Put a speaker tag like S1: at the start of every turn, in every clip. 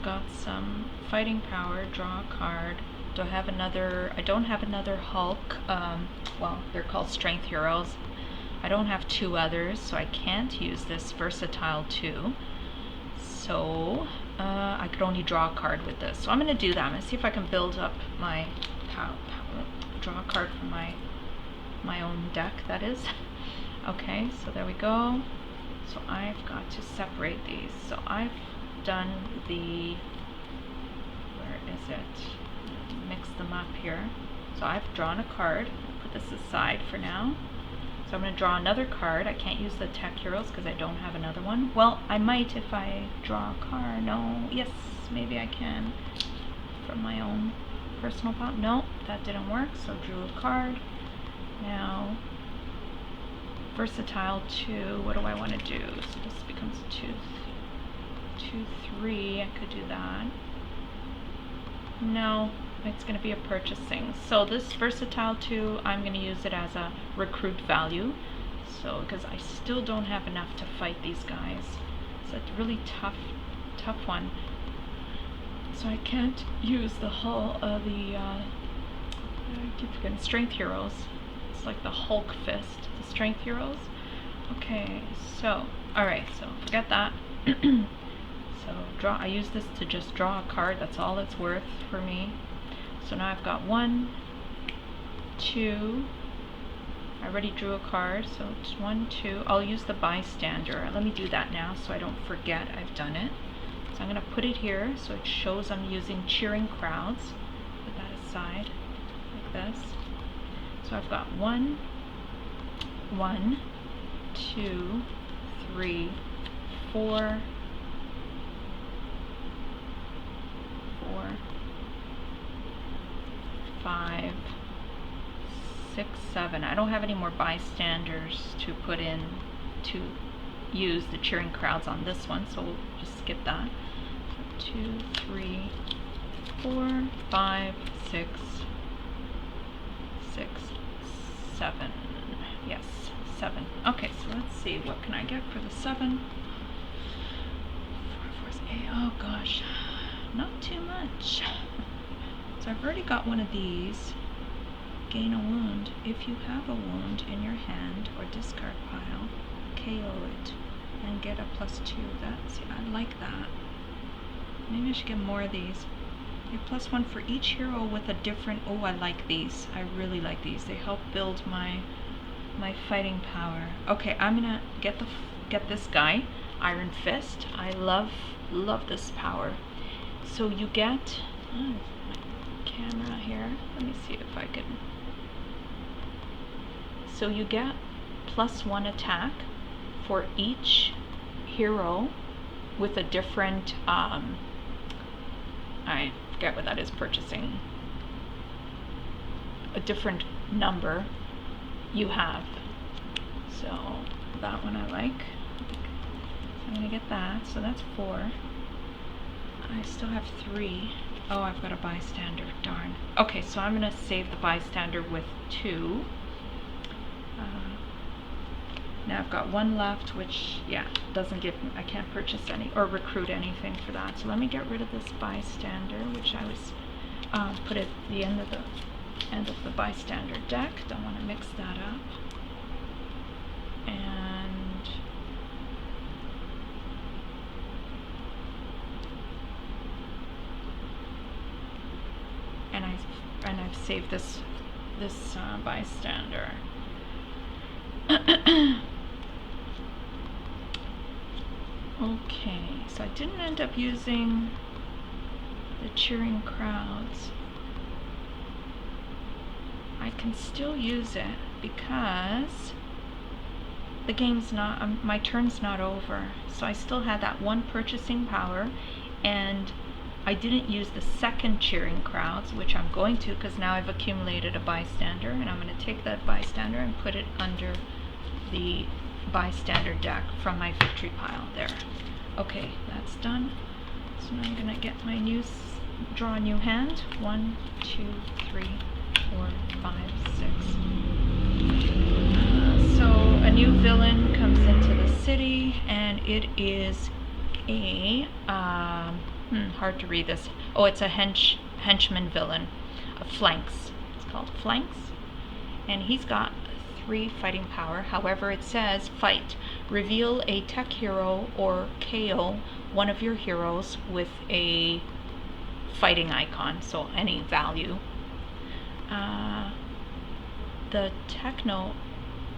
S1: I've got some fighting power, draw a card. Do I have another? I don't have another Hulk. Well, they're called strength heroes. I don't have two others, so I can't use this versatile 2. So I could only draw a card with this. So I'm going to do that. I'm going to see if I can build up my draw a card from my own deck, that is. Okay, so there we go. So I've got to separate these. So I've done the, where is it? Mix them up here. So I've drawn a card. I'll put this aside for now. So I'm going to draw another card. I can't use the tech heroes because I don't have another one. Well, I might if I draw a card. No, yes, maybe I can from my own personal pop. No, that didn't work, so drew a card. Now, versatile 2, what do I want to do? So this becomes a 2, 3, I could do that. No, it's going to be a purchasing. So this versatile 2, I'm going to use it as a recruit value. So, because I still don't have enough to fight these guys. It's a really tough one. So I can't use the whole I keep forgetting strength heroes. It's like the Hulk fist, the strength heroes. Okay, so alright, so forget that. So I use this to just draw a card. That's all it's worth for me. So now I've got 1, 2. I already drew a card, so it's 1, 2. I'll use the bystander. Let me do that now so I don't forget I've done it. So I'm going to put it here so it shows I'm using cheering crowds. Put that aside like this. So I've got 1, 2, 3, 4, 5, 6, 7. I don't have any more bystanders to put in to use the cheering crowds on this one, so we'll just skip that. 2, 3, 4, 5, 6, 7. Yes, 7. Okay, so let's see, what can I get for the 7? 4, 4, 8. Oh gosh, not too much. So I've already got one of these. Gain a wound. If you have a wound in your hand or discard pile, KO it and get a +2. I like that. Maybe I should get more of these. You +1 for each hero with a different. Oh, I like these. I really like these. They help build my fighting power. Okay, I'm gonna get this guy, Iron Fist. I love this power. So you get my camera here. Let me see if I can. So you get +1 attack for each hero with a different I forget what that is, purchasing. A different number you have. So that one I like. So I'm gonna get that. So that's 4. I still have 3. Oh, I've got a bystander. Darn. Okay, so I'm gonna save the bystander with 2. Now I've got 1 left, which, yeah, doesn't give me, I can't purchase any or recruit anything for that. So let me get rid of this bystander, which I was put at the end of the bystander deck. Don't want to mix that up. And I've saved this bystander. Okay, so I didn't end up using the cheering crowds. I can still use it because the game's not, my turn's not over. So I still had that 1 purchasing power, and I didn't use the second cheering crowds, which I'm going to because now I've accumulated a bystander, and I'm going to take that bystander and put it under the bystander deck from my victory pile there. Okay, that's done. So now I'm going to get my draw a new hand. 1, 2, 3, 4, 5, 6. So a new villain comes into the city, and it is a Hard to read this. Oh, it's a henchman villain. A flanks. It's called flanks. And he's got 3 fighting power. However, it says fight. Reveal a tech hero or KO one of your heroes with a fighting icon, so any value. The techno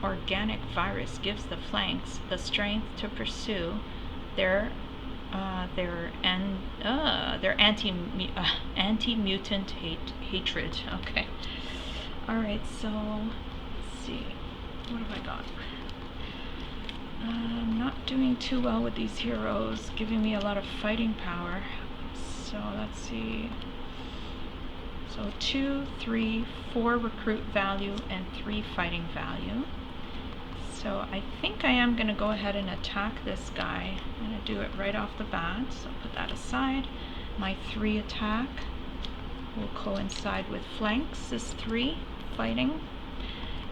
S1: organic virus gives the flanks the strength to pursue their anti-mutant hatred. Okay. All right. So let's see. What have I got? I'm not doing too well with these heroes, giving me a lot of fighting power. So let's see. So 2, 3, 4 recruit value and 3 fighting value. So I think I am going to go ahead and attack this guy. I'm going to do it right off the bat. So put that aside. My 3 attack will coincide with flanks, is 3 fighting.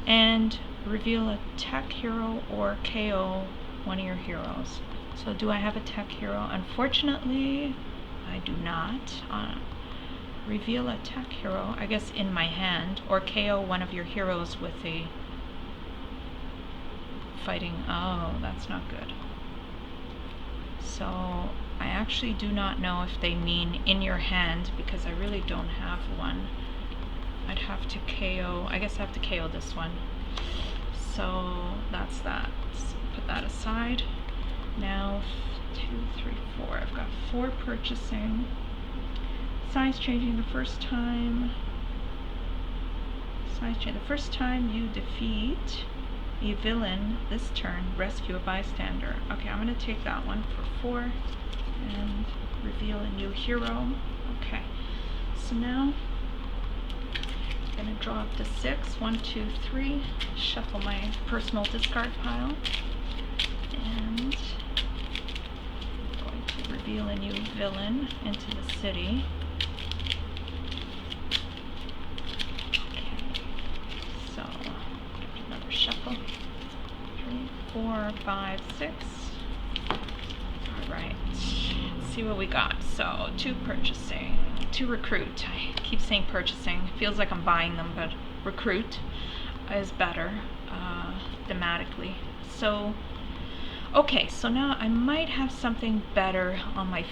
S1: And reveal a tech hero or KO one of your heroes. So do I have a tech hero? Unfortunately, I do not. Reveal a tech hero, I guess in my hand, or KO one of your heroes with a fighting. Oh, that's not good. So I actually do not know if they mean in your hand, because I really don't have one. I'd have to KO, I guess I have to KO this one. So that's that. Let's put that aside. Now 2, 3, 4. I've got 4 purchasing. Size changing the first time. Size change. The first time you defeat a villain this turn, rescue a bystander. Okay, I'm going to take that one for 4 and reveal a new hero. Okay, so now I'm going to draw up to 6. 1, 2, 3. Shuffle my personal discard pile. And I'm going to reveal a new villain into the city. Shuffle. 3, 4, 5, 6. Alright. Let's see what we got. So 2 purchasing. 2 recruit. I keep saying purchasing. It feels like I'm buying them, but recruit is better thematically. So okay, so now I might have something better on my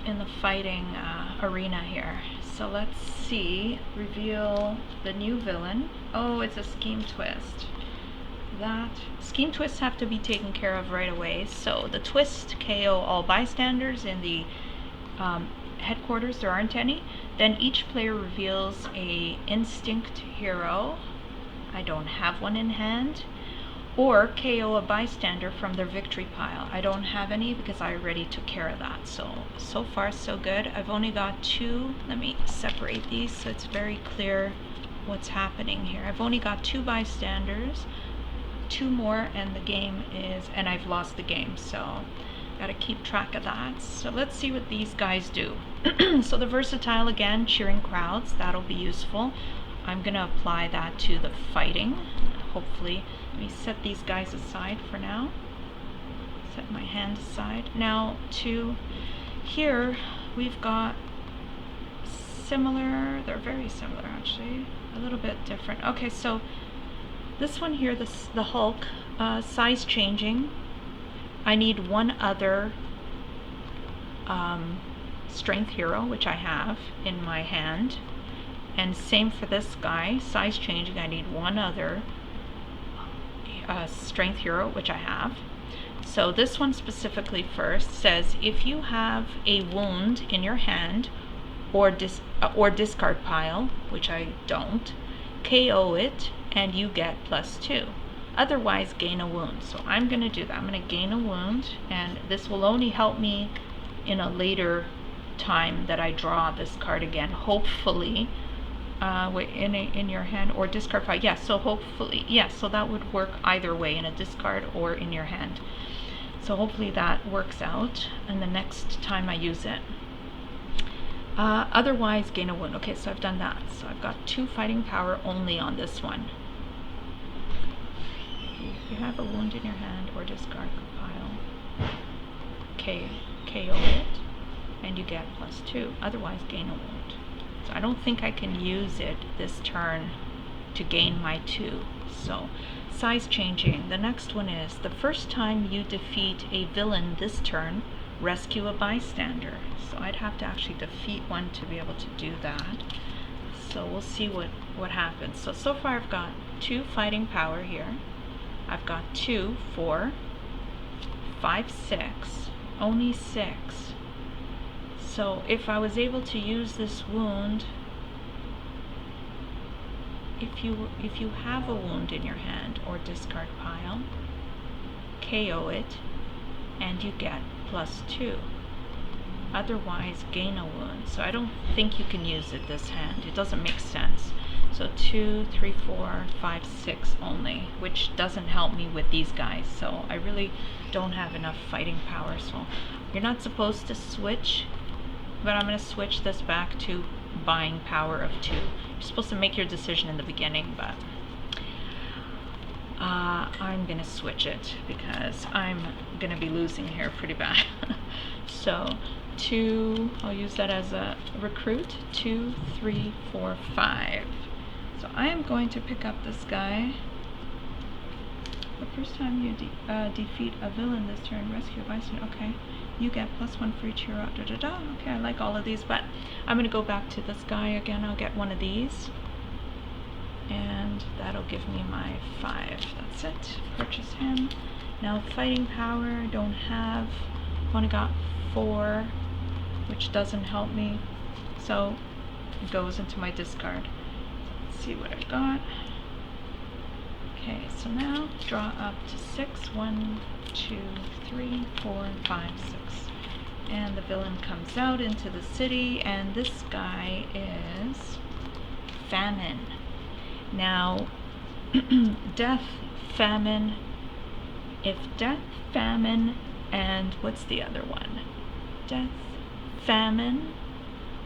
S1: in the fighting arena here. So let's see. Reveal the new villain. Oh, it's a scheme twist. That scheme twists have to be taken care of right away. So the twist KO all bystanders in the headquarters. There aren't any. Then each player reveals a instinct hero. I don't have one in hand. Or KO a bystander from their victory pile. I don't have any because I already took care of that. So far so good. I've only got 2. Let me separate these so it's very clear what's happening here. I've only got 2 bystanders. 2 more and the game is, and I've lost the game, so gotta keep track of that. So let's see what these guys do. So the versatile again, cheering crowds, that'll be useful. I'm gonna apply that to the fighting, hopefully. Let me set these guys aside for now. Set my hand aside. Now to here we've got similar, they're very similar actually, a little bit different. Okay, so this one here, the Hulk, size changing. I need one other strength hero, which I have in my hand. And same for this guy, size changing. I need one other strength hero, which I have. So this one specifically first says, if you have a wound in your hand or discard pile, which I don't, KO it and you get +2. Otherwise gain a wound. So I'm going to do that. I'm going to gain a wound, and this will only help me in a later time that I draw this card again, hopefully. In your hand or discard pile. Yeah, so hopefully, yeah, so that would work either way, in a discard or in your hand. So hopefully that works out and the next time I use it. Otherwise gain a wound. Okay, so I've done that. So I've got 2 fighting power only on this one. If you have a wound in your hand or discard pile, KO it, and you get +2. Otherwise, gain a wound. So I don't think I can use it this turn to gain my 2. So size changing. The next one is the first time you defeat a villain this turn, rescue a bystander. So I'd have to actually defeat one to be able to do that. So we'll see what happens. So far I've got 2 fighting power here. I've got 2, 4, 5, 6, only 6. So if I was able to use this wound, if you have a wound in your hand or discard pile, KO it, and you get +2. Otherwise, gain a wound. So I don't think you can use it this hand. It doesn't make sense. So 2, 3, 4, 5, 6 only, which doesn't help me with these guys. So I really don't have enough fighting power. So you're not supposed to switch, but I'm going to switch this back to buying power of 2. You're supposed to make your decision in the beginning, but I'm going to switch it because I'm going to be losing here pretty bad. So 2, I'll use that as a recruit. 2, 3, 4, 5. So I am going to pick up this guy. The first time you defeat a villain this turn, rescue a bystander. Okay, you get +1 for each hero. Da, da, da. Okay, I like all of these, but I'm going to go back to this guy again. I'll get one of these, and that'll give me my 5. That's it. Purchase him. Now fighting power I don't have. I've only got 4, which doesn't help me. So it goes into my discard. Let's see what I got. Okay, so now draw up to 6. 1, 2, 3, 4, 5, 6. And the villain comes out into the city, and this guy is Famine. Now, death, famine, if death, famine, and what's the other one? Death, famine,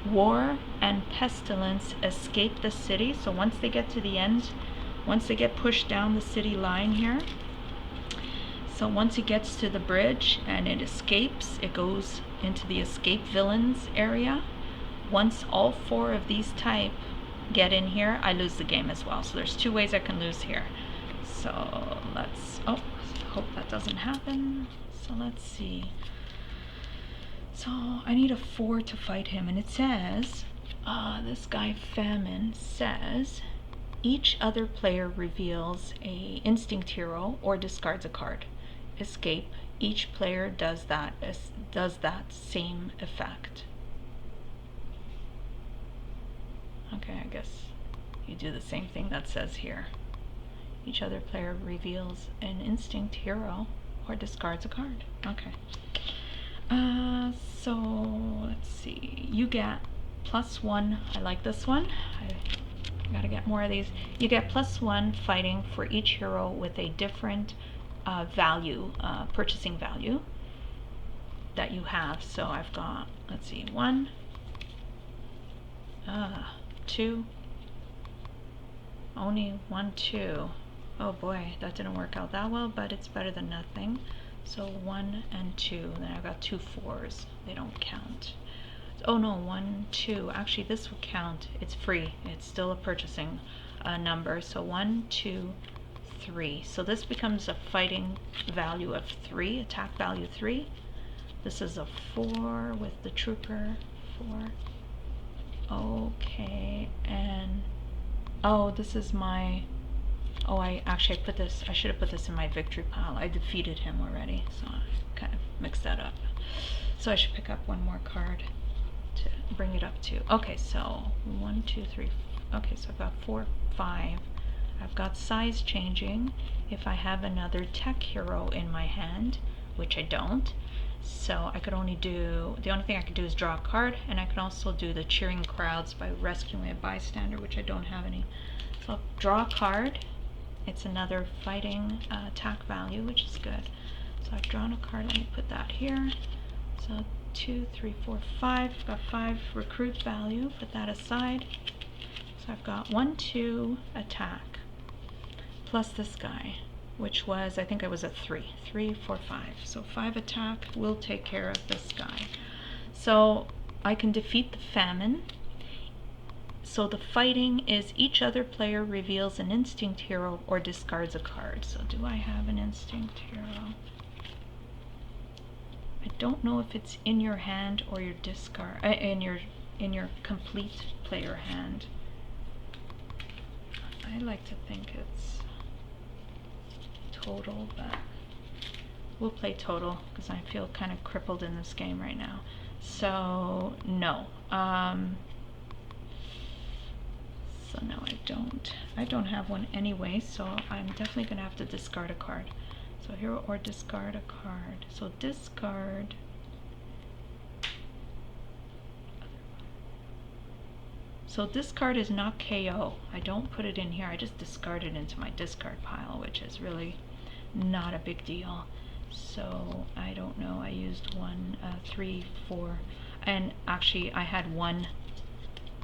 S1: war, and pestilence escape the city. So once they get to the end, once they get pushed down the city line here, so once it gets to the bridge and it escapes, it goes into the escape villains area. Once all 4 of these type get in here, I lose the game as well. So there's 2 ways I can lose here. So let's, oh, hope that doesn't happen. So let's see. So I need a 4 to fight him, and it says, this guy Famine says, each other player reveals a instinct hero or discards a card. Escape. Each player does that same effect. Okay, I guess you do the same thing that says here. Each other player reveals an instinct hero or discards a card. Okay. So let's see. You get +1. I like this one. I gotta get more of these. You get +1 fighting for each hero with a different value, purchasing value that you have. So I've got, let's see, 1, 2, only 1, 2. Oh boy, that didn't work out that well, but it's better than nothing. So 1 and 2. Then I've got 2 4s. They don't count. Oh no, 1, 2. Actually, this will count. It's free. It's still a purchasing number. So 1, 2, 3. So this becomes a fighting value of 3, attack value 3. This is a 4 with the trooper. 4. Okay, and oh, this is my. Oh, I put this. I should have put this in my victory pile. I defeated him already, so I kind of mixed that up. So I should pick up one more card to bring it up to. Okay, so 1, 2, 3. Okay, so I've got 4, 5. I've got size changing. If I have another tech hero in my hand, which I don't, so I could only do. The only thing I could do is draw a card, and I can also do the cheering crowds by rescuing a bystander, which I don't have any. So I'll draw a card. It's another fighting attack value, which is good. So I've drawn a card. Let me put that here. So 2, 3, 4, 5. I've got 5 recruit value. Put that aside. So I've got 1, 2 attack plus this guy, which was, I think it was a 3. 3, 4, 5. So 5 attack will take care of this guy. So I can defeat the famine. So the fighting is each other player reveals an instinct hero or discards a card. So do I have an instinct hero? I don't know if it's in your hand or your discard, in your complete player hand. I like to think it's total, but we'll play total because I feel kind of crippled in this game right now. So no. So no, I don't have one anyway, so I'm definitely gonna have to discard a card. So hero or discard a card. So discard. So discard is not KO. I don't put it in here, I just discard it into my discard pile, which is really not a big deal. So I don't know, I used 1, 3, 4, and actually I had one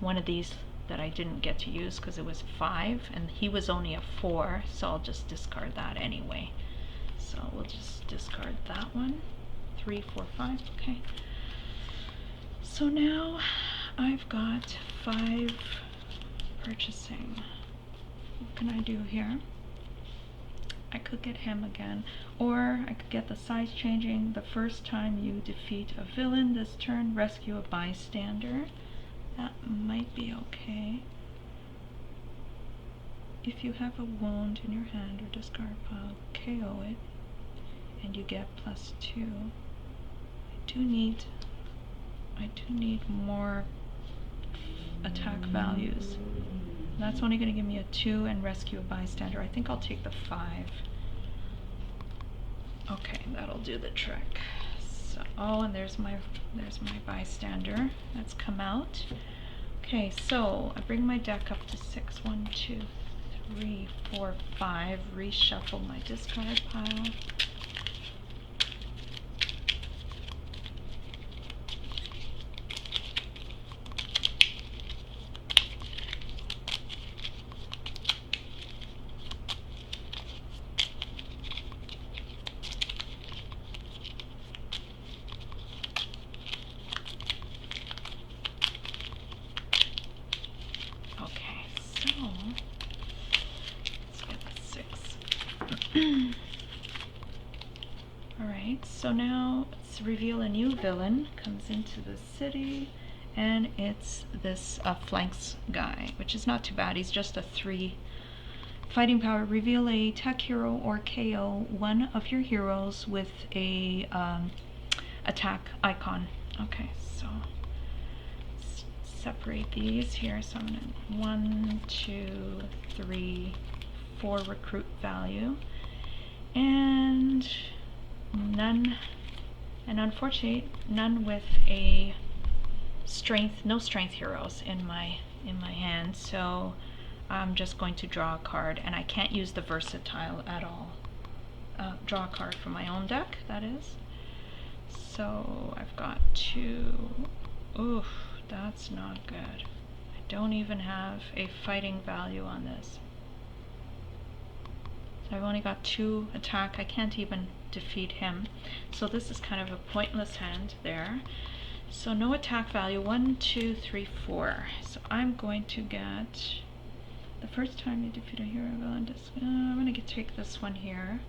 S1: of these that I didn't get to use because it was 5 and he was only a 4, so I'll just discard that anyway. So we'll just discard that one. 3, 4, 5, okay. So now I've got 5 purchasing. What can I do here? I could get him again, or I could get the size changing. The first time you defeat a villain this turn, rescue a bystander. That might be okay. If you have a wound in your hand or discard pile, KO it, and you get +2. I do need more attack values. That's only going to give me a 2 and rescue a bystander. I think I'll take the 5. Okay, that'll do the trick. So, oh, and there's my bystander that's come out. Okay, so I bring my deck up to 6. 1, 2, 3, 4, 5. Reshuffle my discard pile. Alright, so now let's reveal a new villain. Comes into the city, and it's this flanks guy, which is not too bad. He's just a 3 fighting power. Reveal a tech hero or KO one of your heroes with a attack icon. Okay, so separate these here. So I'm gonna 1, 2, 3, 4 recruit value, and none, and unfortunately none with a strength, no strength heroes in my hand. So I'm just going to draw a card, and I can't use the versatile at all. Draw a card from my own deck, that is. So I've got 2. Oof, that's not good. I don't even have a fighting value on this. So I've only got 2 attack. I can't even defeat him. So this is kind of a pointless hand there. So no attack value. 1, 2, 3, 4. So I'm going to get the first time you defeat a hero villain. I'm going to take this one here.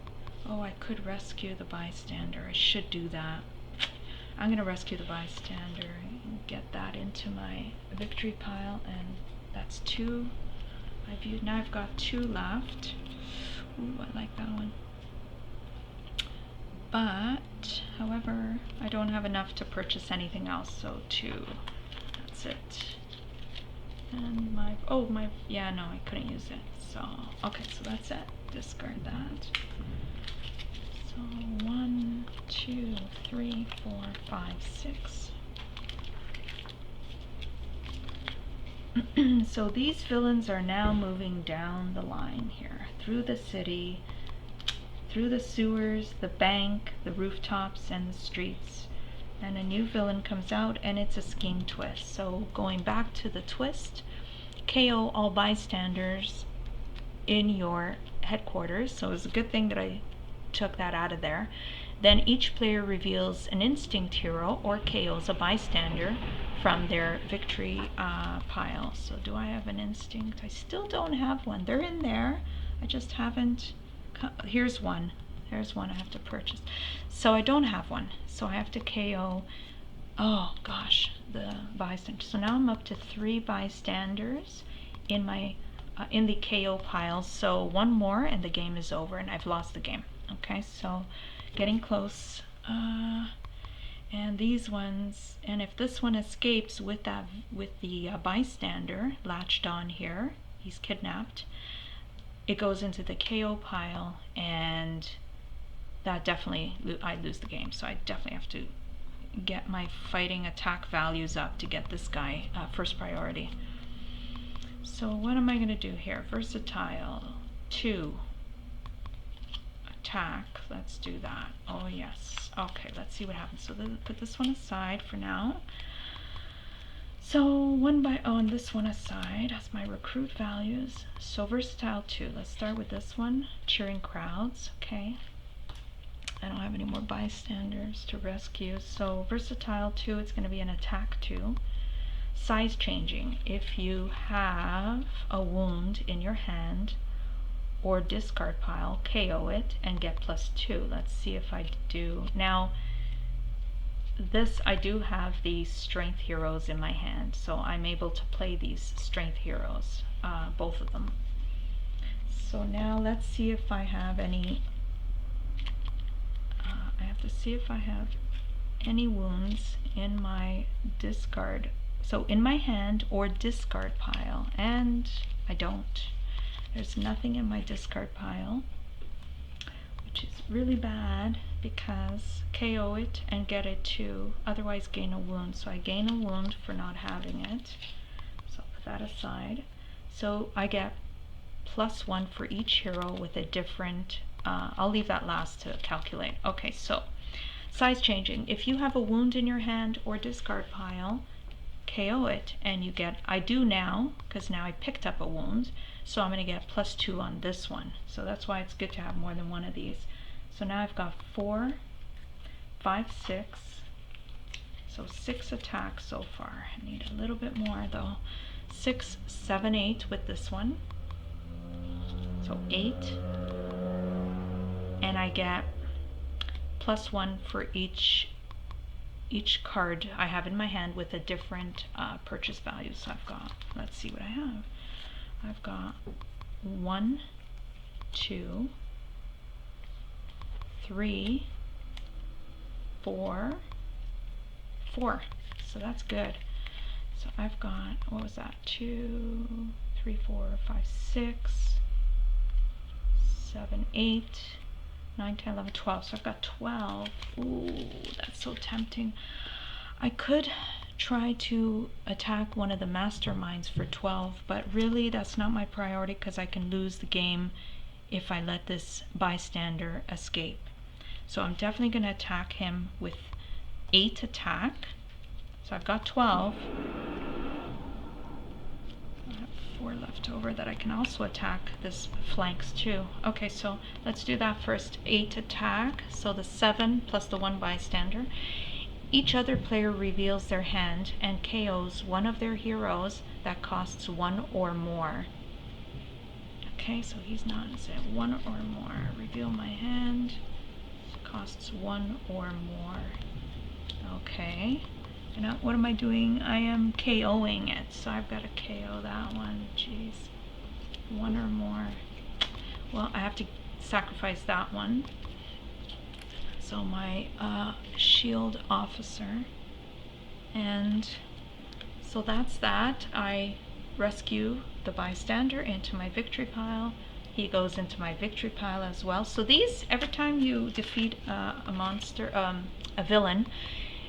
S1: Oh, I could rescue the bystander. I should do that. I'm going to rescue the bystander and get that into my victory pile, and that's 2. Now I've got 2 left. Ooh, I like that one. But, however, I don't have enough to purchase anything else, so 2. That's it. And yeah, no, I couldn't use it. So, okay, so that's it. Discard that. So 1, 2, 3, 4, 5, 6. So these villains are now moving down the line here, through the city, through the sewers, the bank, the rooftops, and the streets. And a new villain comes out, and it's a scheme twist. So going back to the twist, KO all bystanders in your headquarters. So it's a good thing that I took that out of there. Then each player reveals an instinct hero or KOs a bystander from their victory pile. So do I have an instinct? I still don't have one. They're in there. I just haven't. Here's one. There's one I have to purchase. So I don't have one. So I have to KO. Oh gosh, the bystander. So now I'm up to 3 bystanders in my in the KO pile. So one more and the game is over, and I've lost the game. Okay, so getting close. And these ones, and if this one escapes with the bystander latched on here, he's kidnapped, it goes into the KO pile, and that definitely, I lose the game. So I definitely have to get my fighting attack values up to get this guy first priority. So what am I going to do here? Versatile 2 attack. Let's do that. Oh yes. Okay, let's see what happens. So then put this one aside for now. So and this one aside. That's my recruit values. So versatile 2. Let's start with this one. Cheering crowds. Okay. I don't have any more bystanders to rescue. So versatile 2, it's going to be an attack 2. Size changing. If you have a wound in your hand or discard pile, KO it and get +2. Let's see if I do. Now, this, I do have these strength heroes in my hand, so I'm able to play these strength heroes, both of them. So now let's see if I have any, I have to see if I have any wounds in my discard, so in my hand or discard pile, and I don't. There's nothing in my discard pile, which is really bad because KO it and get it 2, otherwise gain a wound. So I gain a wound for not having it. So I'll put that aside. So I get +1 for each hero with a different, I'll leave that last to calculate. Okay, so size changing. If you have a wound in your hand or discard pile, KO it and you get, I do now, because now I picked up a wound, so I'm going to get +2 on this one. So that's why it's good to have more than one of these. So now I've got 4, 5, 6, so 6 attacks so far. I need a little bit more though. 6, 7, 8 with this one, so 8, and I get +1 for each card I have in my hand with a different purchase value. So I've got, let's see what I have. I've got 1, 2, 3, 4, 4. So that's good. So I've got, what was that? 2, 3, 4, 5, 6, 7, 8, 9, 10, 11, 12. So I've got 12. Ooh, that's so tempting. I could try to attack one of the masterminds for 12, but really that's not my priority because I can lose the game if I let this bystander escape. So I'm definitely going to attack him with 8 attack. So I've got 12. I have 4 left over that I can also attack this flanks too. Okay, so let's do that first. 8 attack, so the 7 plus the 1 bystander. Each other player reveals their hand and KOs one of their heroes that costs 1 or more. Okay, so he's not, is it 1 or more? Reveal my hand, costs 1 or more. Okay, and now what am I doing? I am KOing it, so I've got to KO that one. Jeez, 1 or more. Well, I have to sacrifice that one. So my shield officer, and so that's that. I rescue the bystander into my victory pile. He goes into my victory pile as well. So these, every time you defeat a monster, a villain,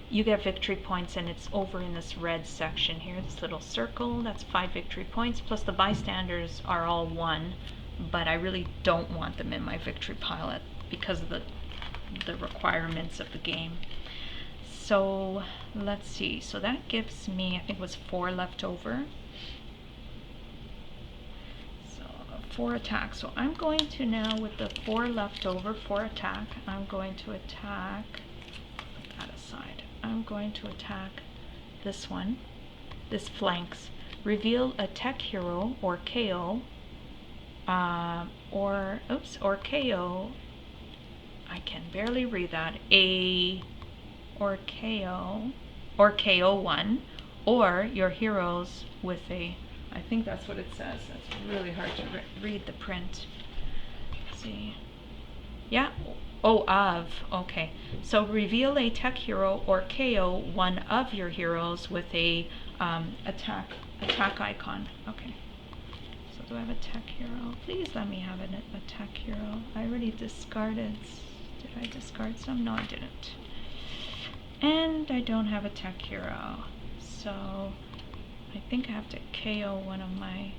S1: you get victory points, and it's over in this red section here, this little circle. That's 5 victory points, plus the bystanders are all 1, but I really don't want them in my victory pile because of the requirements of the game. So let's see, so that gives me, I think it was 4 left over. So 4 attacks. So I'm going to now, with the 4 left over, 4 attack, I'm going to attack, put that aside, I'm going to attack this one, this flanks. Reveal a tech hero or KO, or KO. I can barely read that. Or KO one, or your heroes with a. I think that's what it says. That's really hard to read the print. Let's see. Yeah. Oh, okay. So reveal a tech hero or KO one of your heroes with a attack icon. Okay. So do I have a tech hero? Please let me have a tech hero. I already discarded. Did I discard some? No, I didn't. And I don't have a tech hero. So I think I have to KO one of my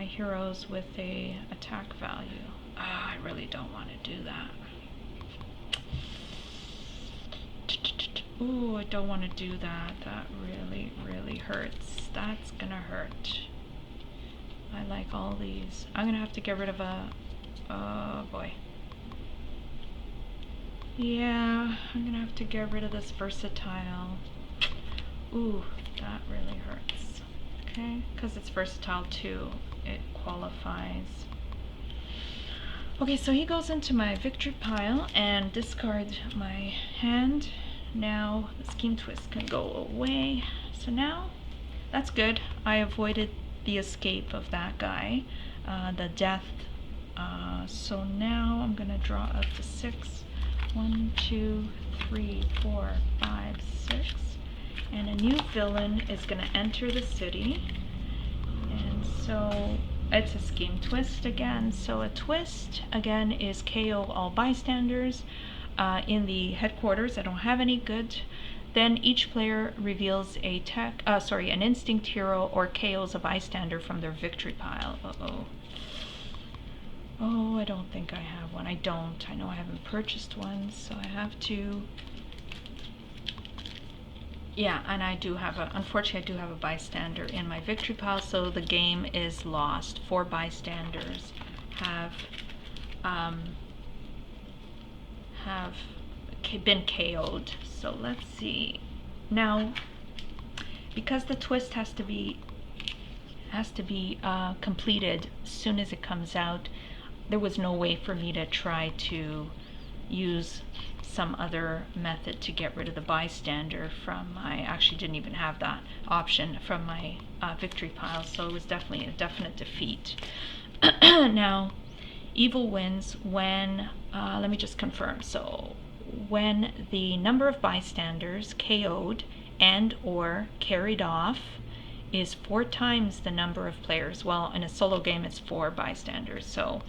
S1: heroes with a attack value. I really don't want to do that. Ooh, I don't want to do that. That really, really hurts. That's gonna hurt. I like all these. I'm gonna have to get rid of a. Oh boy. Yeah, I'm gonna have to get rid of this versatile. Ooh, that really hurts. Okay, because it's versatile too. It qualifies. Okay, so he goes into my victory pile and discards my hand. Now the scheme twist can go away. So now, that's good. I avoided the escape of that guy, the death. So now I'm gonna draw up to 6. 1, 2, 3, 4, 5, 6. And a new villain is gonna enter the city. And so it's a scheme twist again. So a twist again is KO all bystanders. In the headquarters, I don't have any good. Then each player reveals an instinct hero or KOs a bystander from their victory pile. Oh, I don't think I have one. I don't. I know I haven't purchased one, so I have to. Yeah, and I do have unfortunately I do have a bystander in my victory pile, so the game is lost. 4 bystanders have been KO'd. So let's see. Now, because the twist has to be completed as soon as it comes out, there was no way for me to try to use some other method to get rid of the bystander from my. Actually didn't even have that option from my victory pile, so it was definitely a definite defeat. Now, evil wins when, let me just confirm, so when the number of bystanders KO'd and or carried off is 4 times the number of players. Well, in a solo game it's 4 bystanders, so